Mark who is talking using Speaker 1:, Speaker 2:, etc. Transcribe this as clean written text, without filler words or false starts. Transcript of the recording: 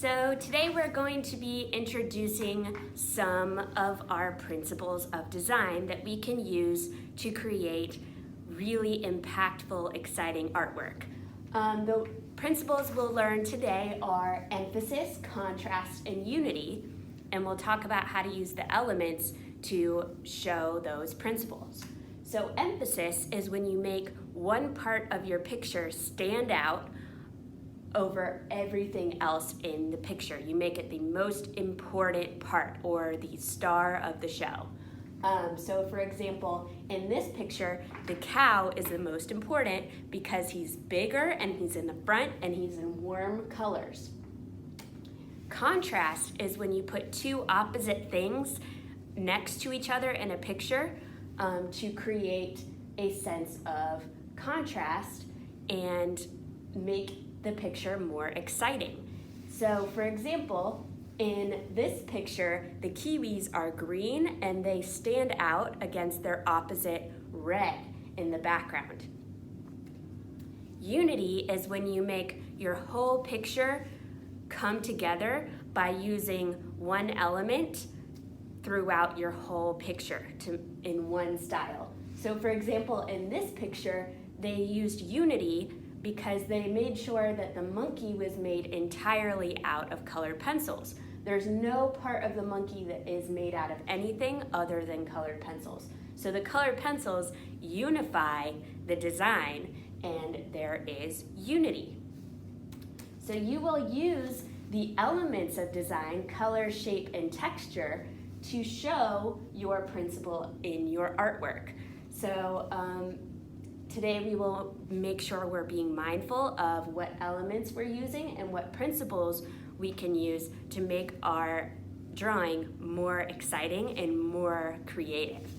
Speaker 1: So today we're going to be introducing some of our principles of design that we can use to create really impactful, exciting artwork. The principles we'll learn today are emphasis, contrast, and unity, and we'll talk about how to use the elements to show those principles. So emphasis is when you make one part of your picture stand out over everything else in the picture. You make it the most important part or the star of the show. So for example, in this picture, the cow is the most important because he's bigger and he's in the front and he's in warm colors. Contrast is when you put two opposite things next to each other in a picture to create a sense of contrast and make the picture more exciting. So for example, in this picture, the kiwis are green and they stand out against their opposite red in the background. Unity is when you make your whole picture come together by using one element throughout your whole picture in one style. So for example, in this picture, they used unity because they made sure that the monkey was made entirely out of colored pencils. There's no part of the monkey that is made out of anything other than colored pencils. So the colored pencils unify the design and there is unity. So you will use the elements of design, color, shape, and texture to show your principle in your artwork. So today we will make sure we're being mindful of what elements we're using and what principles we can use to make our drawing more exciting and more creative.